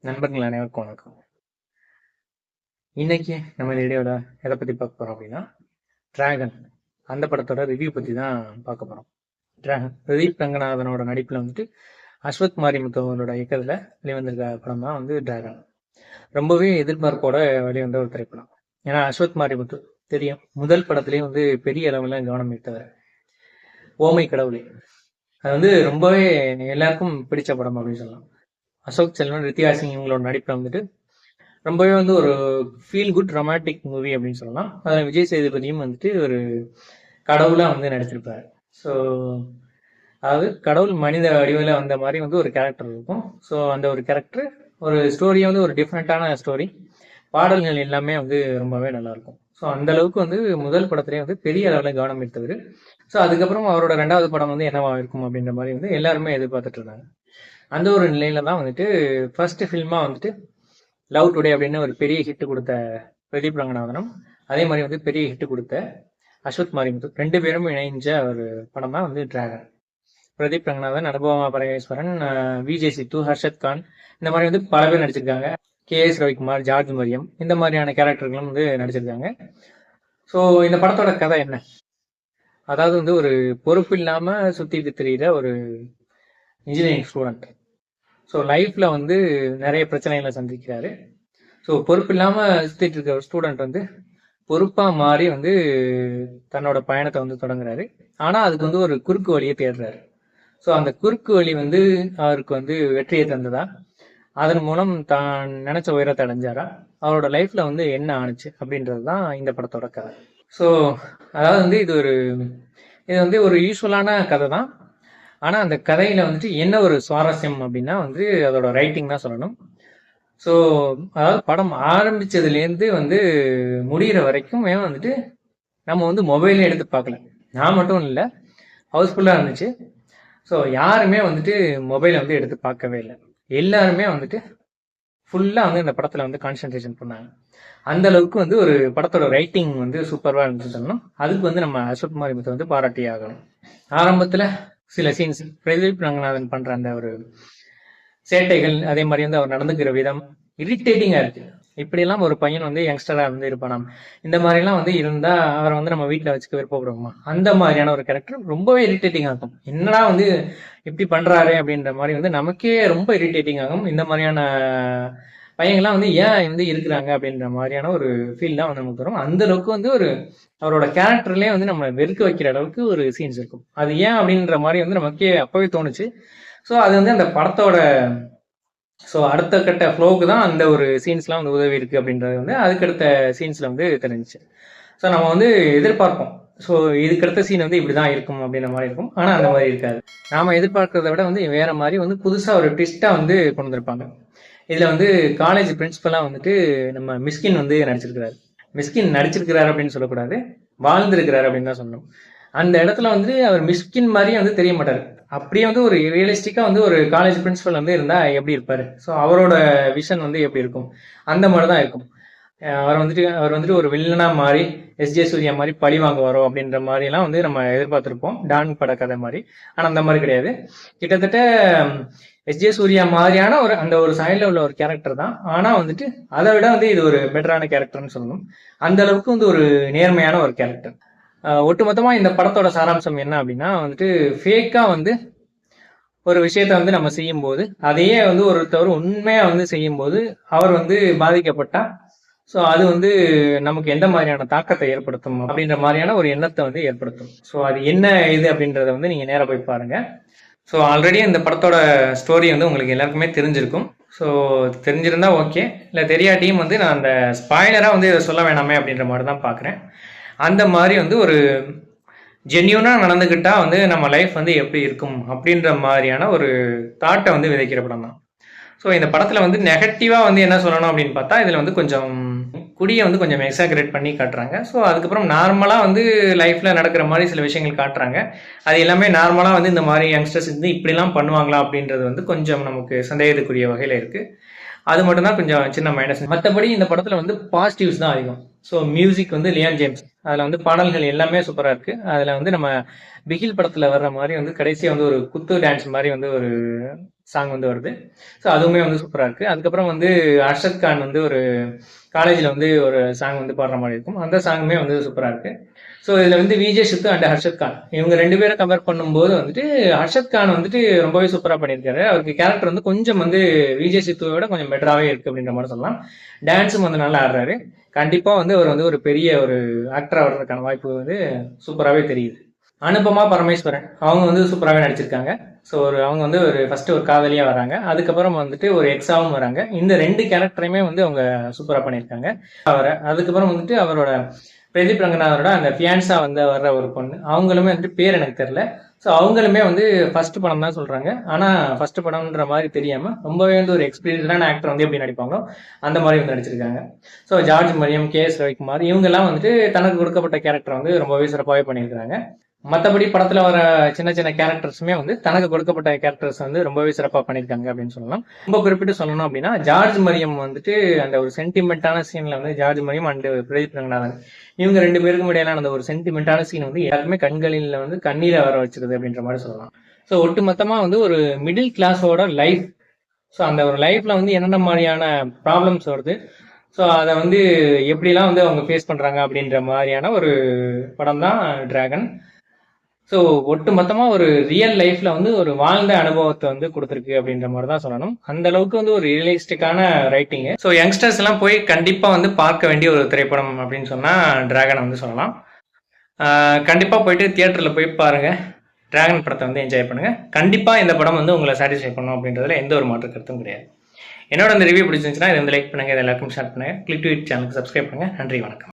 நண்பர்கள் அனைவருக்கும் வணக்கம். இன்னைக்கு நம்ம இந்த வீடியோவில் எதை பற்றி பார்க்க போகிறோம் அப்படின்னா, டிராகன் அந்த படத்தோட ரிவ்யூ பற்றி தான் பார்க்க போகிறோம். டிராகன் பிரதீப் ரங்கநாதனோட நடிப்பில் வந்துட்டு அஸ்வத் மாரிமுத்து அவரோட இயக்கத்தில் வெளிவந்திருக்க படம் தான் வந்து டிராகன். ரொம்பவே எதிர்பார்ப்போட வெளிவந்த ஒரு திரைப்படம். ஏன்னா அஸ்வத் மாரிமுத்து தெரியும், முதல் படத்துலேயே வந்து பெரிய அளவில் கவனம் ஈர்த்தவர். ஓமை கடவுளே அது வந்து ரொம்பவே எல்லாருக்கும் பிடிச்ச படம் அப்படின்னு சொல்லலாம். அசோக் செல்வன், ரித்தியா சிங் இவங்களோட நடிப்பில் வந்துட்டு ரொம்பவே வந்து ஒரு ஃபீல் குட் ரொமான்டிக் மூவி அப்படின்னு சொல்லலாம். அதில் விஜய் சேதுபதியும் வந்துட்டு ஒரு கடவுளாக வந்து நடிச்சிருப்பாரு. ஸோ அதாவது கடவுள் மனித வடிவில் வந்த மாதிரி வந்து ஒரு கேரக்டர் இருக்கும். ஸோ அந்த ஒரு கேரக்டர் ஒரு ஸ்டோரியை வந்து ஒரு டிஃப்ரெண்ட்டான ஸ்டோரி, பாடல்கள் எல்லாமே வந்து ரொம்பவே நல்லாயிருக்கும். ஸோ அந்த அளவுக்கு வந்து முதல் படத்துலேயே வந்து பெரிய அளவில் கவனம் எடுத்தவர். ஸோ அதுக்கப்புறம் அவரோட ரெண்டாவது படம் வந்து என்னவா இருக்கும் அப்படின்ற மாதிரி வந்து எல்லாருமே எதிர்பார்த்துட்டு இருந்தாங்க. அந்த ஒரு நிலையில தான் வந்துட்டு ஃபர்ஸ்ட் ஃபில்மாக வந்துட்டு லவ் டுடே அப்படின்னு ஒரு பெரிய ஹிட் கொடுத்த பிரதீப் ரங்கநாதனும், அதே மாதிரி வந்து பெரிய ஹிட் கொடுத்த அஸ்வத் மாரிமுத்து, ரெண்டு பேரும் இணைஞ்ச ஒரு படம் தான் வந்து டிராகன். பிரதீப் ரங்கநாதன், அனுபவா பரமேஸ்வரன், விஜய் சித்து, ஹர்ஷத் கான், இந்த மாதிரி வந்து பல பேர் நடிச்சிருக்காங்க. கே.எஸ். ரவிக்குமார், ஜார்ஜ் மரியம், இந்த மாதிரியான கேரக்டர்களும் வந்து நடிச்சிருக்காங்க. ஸோ இந்த படத்தோட கதை என்ன? அதாவது வந்து ஒரு பொறுப்பு இல்லாம சுத்திட்டு தெரியுற ஒரு இன்ஜினியரிங் ஸ்டூடெண்ட். ஸோ லைஃப்ல வந்து நிறைய பிரச்சனைகளை சந்திக்கிறாரு. ஸோ பொறுப்பு இல்லாமல் சுற்றிட்டு இருக்க ஒரு ஸ்டூடெண்ட் வந்து பொறுப்பாக மாறி வந்து தன்னோட பயணத்தை வந்து தொடங்குறாரு. ஆனால் அதுக்கு வந்து ஒரு குறுக்கு வழியை தேடுறாரு. ஸோ அந்த குறுக்கு வழி வந்து அவருக்கு வந்து வெற்றியை தந்ததா, அதன் மூலம் தான் நினைச்ச உயரத்தை அடைஞ்சாரா, அவரோட லைஃப்ல வந்து என்ன ஆணுச்சு அப்படின்றது தான் இந்த படத்தோட கதை. ஸோ அதாவது வந்து இது வந்து ஒரு யூஸ்வலான கதை தான். ஆனால் அந்த கதையில் வந்துட்டு என்ன ஒரு சுவாரஸ்யம் அப்படின்னா வந்து அதோட ரைட்டிங் தான் சொல்லணும். ஸோ அதாவது படம் ஆரம்பித்ததுலேருந்து வந்து முடிகிற வரைக்கும் வந்துட்டு நம்ம வந்து மொபைலே எடுத்து பார்க்கல. நான் மட்டும் இல்லை, ஹவுஸ்ஃபுல்லாக இருந்துச்சு. ஸோ யாருமே வந்துட்டு மொபைலை வந்து எடுத்து பார்க்கவே இல்லை. எல்லாருமே வந்துட்டு ஃபுல்லாக வந்து இந்த படத்தில் வந்து கான்சென்ட்ரேஷன் பண்ணாங்க. அந்த அளவுக்கு வந்து ஒரு படத்தோட ரைட்டிங் வந்து சூப்பராக இருந்துச்சுன்னா அதுக்கு வந்து நம்ம அஸ்வத் மாரிமுத்து வந்து பாராட்டி ஆகணும். ஆரம்பத்தில் சில சீன்ஸ் பிரதீப் ரங்கநாதன் பண்ற அந்த ஒரு சேட்டைகள், அதே மாதிரி வந்து அவர் நடந்துக்கிற விதம் இரிட்டேட்டிங்கா இருக்கு. இப்படியெல்லாம் ஒரு பையன் வந்து யங்ஸ்டரா வந்து இருப்பானாம், இந்த மாதிரிலாம் வந்து இருந்தா அவரை வந்து நம்ம வீட்டில் வச்சுக்க விருப்பப்படுவோமா, அந்த மாதிரியான ஒரு கேரக்டர் ரொம்பவே இரிட்டேட்டிங் ஆகும். என்னடா வந்து இப்படி பண்றாரு அப்படின்ற மாதிரி வந்து நமக்கே ரொம்ப இரிட்டேட்டிங் ஆகும். இந்த மாதிரியான பையங்கள்லாம் வந்து ஏன் வந்து இருக்கிறாங்க அப்படின்ற மாதிரியான ஒரு ஃபீல் தான் வந்து நமக்கு வரும். அந்த அளவுக்கு வந்து ஒரு அவரோட கேரக்டர்லேயே வந்து நம்ம வெறுக்க வைக்கிற அளவுக்கு ஒரு சீன்ஸ் இருக்கும். அது ஏன் அப்படின்ற மாதிரி வந்து நமக்கே அப்பவே தோணுச்சு. ஸோ அது வந்து அந்த படத்தோட அடுத்த கட்ட ஃப்ளோவுக்கு தான் அந்த ஒரு சீன்ஸ்லாம் வந்து உதவி இருக்கு அப்படின்றது வந்து அதுக்கடுத்த சீன்ஸ்ல வந்து தெரிஞ்சிச்சு. ஸோ நம்ம வந்து எதிர்பார்ப்போம், ஸோ இதுக்கடுத்த சீன் வந்து இப்படி தான் இருக்கும் அப்படின்ற மாதிரி இருக்கும். ஆனால் அந்த மாதிரி இருக்காது. நாம எதிர்பார்க்கறத விட வந்து வேற மாதிரி வந்து புதுசாக ஒரு ட்விஸ்ட்டாக வந்து கொண்டு வந்திருப்பாங்க. இதில் வந்து காலேஜ் பிரின்சிபலாக வந்துட்டு நம்ம மிஸ்கின் வந்து நடிச்சிருக்கிறாரு. மிஸ்கின் நடிச்சிருக்கிறாரு அப்படின்னு சொல்லக்கூடாது, வாழ்ந்திருக்கிறாரு அப்படின்னு தான் சொல்லணும். அந்த இடத்துல வந்து அவர் மிஸ்கின் மாதிரியே வந்து தெரிய மாட்டார். அப்படியே வந்து ஒரு ரியலிஸ்டிக்காக வந்து ஒரு காலேஜ் பிரின்சிபல் வந்து இருந்தால் எப்படி இருப்பார், ஸோ அவரோட விஷன் வந்து எப்படி இருக்கும், அந்த மாதிரி தான் இருக்கும். அவர் வந்துட்டு ஒரு வில்லனாக மாறி எஸ்.ஜே. சூர்யா மாதிரி பழி வாங்க வரும் அப்படின்ற மாதிரிலாம் வந்து நம்ம எதிர்பார்த்துருப்போம், டான் பட கதை மாதிரி. ஆனால் அந்த மாதிரி கிடையாது. கிட்டத்தட்ட எஸ்.ஜே. சூர்யா மாதிரியான அந்த ஒரு சைடில் உள்ள ஒரு கேரக்டர் தான். ஆனால் வந்துட்டு அதை விட வந்து இது ஒரு பெட்டரான கேரக்டர்னு சொல்லணும். அந்த அளவுக்கு வந்து ஒரு நேர்மையான ஒரு கேரக்டர். ஒட்டுமொத்தமா இந்த படத்தோட சாராம்சம் என்ன அப்படின்னா வந்துட்டு, ஃபேக்கா வந்து ஒரு விஷயத்த வந்து நம்ம செய்யும் போது அதையே வந்து ஒருத்தவர் உண்மையா வந்து செய்யும் போது அவர் வந்து பாதிக்கப்பட்டா, ஸோ அது வந்து நமக்கு எந்த மாதிரியான தாக்கத்தை ஏற்படுத்தும் அப்படின்ற மாதிரியான ஒரு எண்ணத்தை வந்து ஏற்படுத்தும். ஸோ அது என்ன இது அப்படின்றத வந்து நீங்க நேராக போய் பாருங்க. ஸோ ஆல்ரெடி இந்த படத்தோட ஸ்டோரி வந்து உங்களுக்கு எல்லாருக்குமே தெரிஞ்சிருக்கும். ஸோ தெரிஞ்சிருந்தா ஓகே, இல்லை தெரியாட்டியும் வந்து நான் அந்த ஸ்பாய்லராக வந்து இதை சொல்ல வேணாமே அப்படின்ற மாதிரி தான் பார்க்குறேன். அந்த மாதிரி வந்து ஒரு ஜென்யூனாக நடந்துக்கிட்டா வந்து நம்ம லைஃப் வந்து எப்படி இருக்கும் அப்படின்ற மாதிரியான ஒரு தாட்டை வந்து விதைக்கிற படம் தான். ஸோ இந்த படத்தில் வந்து நெகட்டிவாக வந்து என்ன சொல்லணும் அப்படின்னு பார்த்தா, இதில் வந்து கொஞ்சம் குடியை வந்து கொஞ்சம் எக்ஸாகரேட் பண்ணி காட்டுறாங்க. ஸோ அதுக்கப்புறம் நார்மலாக வந்து லைஃப்பில் நடக்கிற மாதிரி சில விஷயங்கள் காட்டுறாங்க. அது எல்லாமே நார்மலாக வந்து இந்த மாதிரி யங்ஸ்டர்ஸ் வந்து இப்படிலாம் பண்ணுவாங்களா அப்படின்றது வந்து கொஞ்சம் நமக்கு சந்தேகத்துக்குரிய வகையில் இருக்குது. அது மட்டும்தான் கொஞ்சம் சின்ன மைனஸ். மற்றபடி இந்த படத்தில் வந்து பாசிட்டிவ்ஸ் தான் அதிகம். ஸோ மியூசிக் வந்து லியான் ஜேம்ஸ். அதில் வந்து பாடல்கள் எல்லாமே சூப்பராக இருக்கு. அதில் வந்து நம்ம பிகில் படத்தில் வர்ற மாதிரி வந்து கடைசியாக வந்து ஒரு குத்து டான்ஸ் மாதிரி வந்து ஒரு சாங் வந்து வருது. ஸோ அதுவுமே வந்து சூப்பராக இருக்கு. அதுக்கப்புறம் வந்து அர்ஷத் கான் வந்து ஒரு காலேஜில் வந்து ஒரு சாங் வந்து பாடுற மாதிரி இருக்கும். அந்த சாங்குமே வந்து சூப்பராக இருக்கு. ஸோ இதில் வந்து விஜய் சித்து அண்ட் ஹர்ஷத் கான் இவங்க 2 பேரை கம்பேர் பண்ணும்போது வந்துட்டு ஹர்ஷத் கான் வந்துட்டு ரொம்பவே சூப்பராக பண்ணியிருக்காரு. அவருக்கு கேரக்டர் வந்து கொஞ்சம் வந்து விஜய் சித்துவோட கொஞ்சம் பெட்டராகவே இருக்கு அப்படின்ற மாதிரி சொல்லலாம். டான்ஸும் வந்து நல்லா ஆடுறாரு. கண்டிப்பாக வந்து அவர் வந்து ஒரு பெரிய ஒரு ஆக்டராக வர்றதுக்கான வாய்ப்பு வந்து சூப்பராகவே தெரியுது. அனுபமா பரமேஸ்வரன் அவங்க வந்து சூப்பராகவே நடிச்சிருக்காங்க. ஸோ அவங்க வந்து ஒரு ஃபர்ஸ்ட் ஒரு காதலியா வராங்க. அதுக்கப்புறம் வந்துட்டு ஒரு எக்ஸாவும் வராங்க. இந்த 2 கேரக்டரையுமே வந்து அவங்க சூப்பராக பண்ணியிருக்காங்க. அதுக்கப்புறம் வந்துட்டு அவரோட பிரதீப் ரங்கநாதனோட அந்த ஃபியான்ஸா வந்து வர்ற ஒரு பொண்ணு, அவங்களுமே வந்துட்டு பேர் எனக்கு தெரியல. ஸோ அவங்களுமே வந்து ஃபர்ஸ்ட் படம் தான் சொல்றாங்க. ஆனா ஃபர்ஸ்ட் படம்ன்ற மாதிரி தெரியாம ரொம்பவே வந்து ஒரு எக்ஸ்பீரியன்ஸான ஆக்டர் வந்து எப்படி நடிப்பாங்களோ அந்த மாதிரி வந்து நடிச்சிருக்காங்க. So George Mariam, K S. ரவிக்குமார் இவங்கெல்லாம் வந்துட்டு தனக்கு கொடுக்கப்பட்ட கேரக்டர் வந்து ரொம்பவே சிறப்பாகவே பண்ணியிருக்காங்க. மற்றபடி படத்துல வர சின்ன சின்ன கேரக்டர்ஸுமே வந்து தனக்கு கொடுக்கப்பட்ட கேரக்டர்ஸ் வந்து ரொம்பவே சிறப்பாக பண்ணியிருக்காங்க அப்படின்னு சொல்லலாம். ரொம்ப குறிப்பிட்டு சொல்லணும் அப்படின்னா ஜார்ஜ் மரியம் வந்துட்டு அந்த ஒரு சென்டிமெண்டான சீன்ல வந்து ஜார்ஜ் மரியம் அண்ட் பிரதீப் ரங்கநாதன் இவங்க 2 பேருக்கும் இடையிலான அந்த ஒரு சென்டிமெண்டான சீன் வந்து எல்லாருமே கண்களில் வந்து கண்ணீரை வர வச்சிருது அப்படின்ற மாதிரி சொல்லலாம். ஸோ ஒட்டு மொத்தமா வந்து ஒரு மிடில் கிளாஸோட லைஃப், ஸோ அந்த ஒரு லைஃப்ல வந்து என்னென்ன மாதிரியான ப்ராப்ளம்ஸ் வருது, ஸோ அதை வந்து எப்படிலாம் வந்து அவங்க ஃபேஸ் பண்றாங்க அப்படின்ற மாதிரியான ஒரு படம் தான் டிராகன். ஸோ ஒட்டு மொத்தமா ஒரு ரியல் லைஃப்ல வந்து ஒரு வாழ்ந்த அனுபவத்தை வந்து கொடுத்துருக்கு அப்படின்ற மாதிரி தான் சொல்லணும். அந்த அளவுக்கு வந்து ஒரு ரியலிஸ்டிக்கான ரைட்டிங். ஸோ யங்ஸ்டர்ஸ் எல்லாம் போய் கண்டிப்பா வந்து பார்க்க வேண்டிய ஒரு திரைப்படம் அப்படின்னு சொன்னா டிராகனை வந்து சொல்லலாம். கண்டிப்பா போயிட்டு தியேட்டர்ல போய் பாருங்க. டிராகன் படத்தை வந்து என்ஜாய் பண்ணுங்க. கண்டிப்பா இந்த படம் வந்து உங்களை சாட்டிஸ்ஃபை பண்ணும் அப்படின்றதுல எந்த ஒரு மாற்று கருத்தும் கிடையாது. என்னோட இந்த ரிவ்யூ பிடிச்சிருந்துச்சுன்னா இதை வந்து லைக் பண்ணுங்க, இதை எல்லாருக்கும் ஷேர் பண்ணுங்க, கிளிக் டு இட் சேனலுக்கு சப்ஸ்கிரைப் பண்ணுங்க. நன்றி, வணக்கம்.